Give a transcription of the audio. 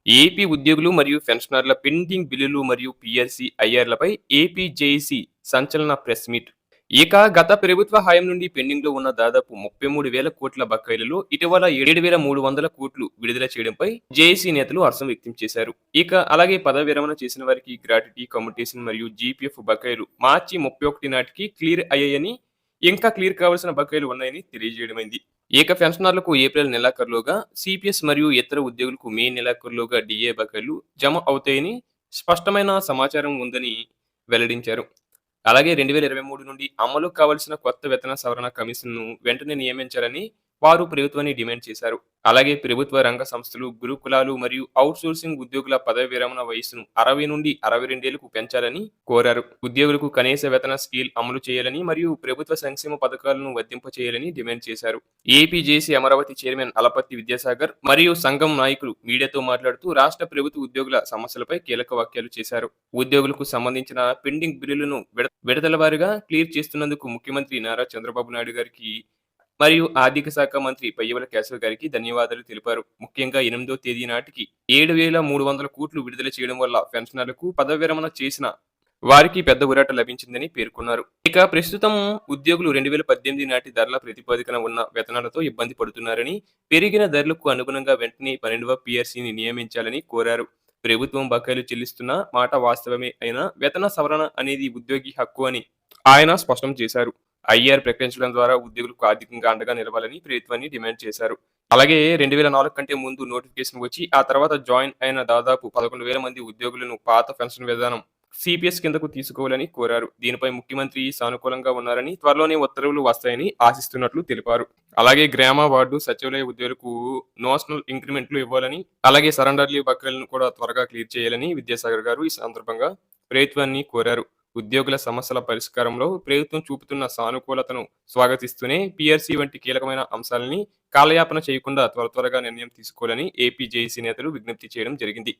AP ఉద్యోగులు మరియు పెన్షనర్ల pending బిల్లులు మరియు పీఎల్సీ ఐఆర్‌లపై ఏపీ జేఏసీ సంచలన ప్రెస్ మీట్. ఇక గత ప్రభుత్వ హయాం నుండి పెండింగ్‌లో ఉన్న దాదాపు 33,000 కోట్ల బకాయిలలో ఇటీవల 7,300 కోట్లు విడుదల చేయడంపై జేఏసీ నేతలు హర్షం వ్యక్తం చేశారు. ఇక అలాగే పదవి విరమణ చేసిన వారికి గ్రాట్యుటీ, కమ్యుటేషన్ మరియు జీపీఎఫ్ బకాయిలు మార్చి 31 నాటికి క్లియర్ అయ్యాయని, ఇంకా క్లియర్ కావాల్సిన బకాయిలు ఉన్నాయని తెలియజేయడమైంది. ఇక పెన్షనర్లకు ఏప్రిల్ నెలాఖరులోగా, సీపీఎస్ మరియు ఇతర ఉద్యోగులకు మే నెలాఖరులోగా డీఏ బకాయిలు జమ అవుతాయని స్పష్టమైన సమాచారం ఉందని వెల్లడించారు. అలాగే 2023 నుండి అమలు కావాల్సిన కొత్త వేతన సవరణ కమిషన్‌ను వెంటనే నియమించాలని వారు ప్రభుత్వాన్ని డిమాండ్ చేశారు. అలాగే ప్రభుత్వ రంగ సంస్థలు, గురుకులాలు మరియు ఔట్‌సోర్సింగ్ ఉద్యోగుల పదవి విరమణ వయస్సును 60 నుండి 62 ఏళ్లకు పెంచాలని కోరారు. ఉద్యోగులకు కనీస వేతన స్కేల్ అమలు చేయాలని మరియు ప్రభుత్వ సంక్షేమ పథకాలను వర్తింపచేయాలని డిమాండ్ చేశారు. ఏపీ జేసీ అమరావతి చైర్మన్ అలపత్తి విద్యాసాగర్ మరియు సంఘం నాయకులు మీడియాతో మాట్లాడుతూ రాష్ట్ర ప్రభుత్వ ఉద్యోగుల సమస్యలపై కీలక వ్యాఖ్యలు చేశారు. ఉద్యోగులకు సంబంధించిన పెండింగ్ బిల్లులను విడతల వారీగా క్లియర్ చేస్తున్నందుకు ముఖ్యమంత్రి నారా చంద్రబాబు నాయుడు గారికి మరియు ఆర్థిక శాఖ మంత్రి పయ్యవుల కేశవ్ గారికి ధన్యవాదాలు తెలిపారు. ముఖ్యంగా 8వ తేదీ నాటికి 7,300 కోట్లు విడుదల చేయడం వల్ల పెన్షనర్లకు పదవి విరమణ చేసిన వారికి పెద్ద ఊరట లభించిందని పేర్కొన్నారు. ఇక ప్రస్తుతం ఉద్యోగులు 2018 నాటి ధరల ప్రతిపాదికన ఉన్న వేతనాలతో ఇబ్బంది పడుతున్నారని, పెరిగిన ధరలకు అనుగుణంగా వెంటనే 12వ పీఆర్సీని నియమించాలని కోరారు. ప్రభుత్వం బకాయిలు చెల్లిస్తున్న మాట వాస్తవమే అయినా వేతన సవరణ అనేది ఉద్యోగి హక్కు అని ఆయన స్పష్టం చేశారు. ఐఆర్ ప్రకటించడం ద్వారా ఉద్యోగులకు ఆర్థికంగా అండగా నిలవాలని ప్రభుత్వాన్ని డిమాండ్ చేశారు. అలాగే 2004 కంటే ముందు నోటిఫికేషన్ వచ్చి ఆ తర్వాత జాయిన్ అయిన దాదాపు 11,000 మంది ఉద్యోగులను పాత పెన్షన్ విధానం సిపిఎస్ కిందకు తీసుకోవాలని కోరారు. దీనిపై ముఖ్యమంత్రి సానుకూలంగా ఉన్నారని, త్వరలోనే ఉత్తర్వులు వస్తాయని ఆశిస్తున్నట్లు తెలిపారు. అలాగే గ్రామ, వార్డు, సచివాలయ ఉద్యోగులకు నోషనల్ ఇంక్రిమెంట్లు ఇవ్వాలని, అలాగే సరెండర్ లీవ్ బకాయిలను కూడా త్వరగా క్లియర్ చేయాలని విద్యాసాగర్ గారు ఈ సందర్భంగా ప్రభుత్వాన్ని కోరారు. ఉద్యోగుల సమస్యల పరిష్కారంలో ప్రభుత్వం చూపుతున్న సానుకూలతను స్వాగతిస్తూనే పీఆర్సీ వంటి కీలకమైన అంశాలని కాలయాపన చేయకుండా త్వరగా నిర్ణయం తీసుకోవాలని ఏపీ జేఏసీ నేతలు విజ్ఞప్తి చేయడం జరిగింది.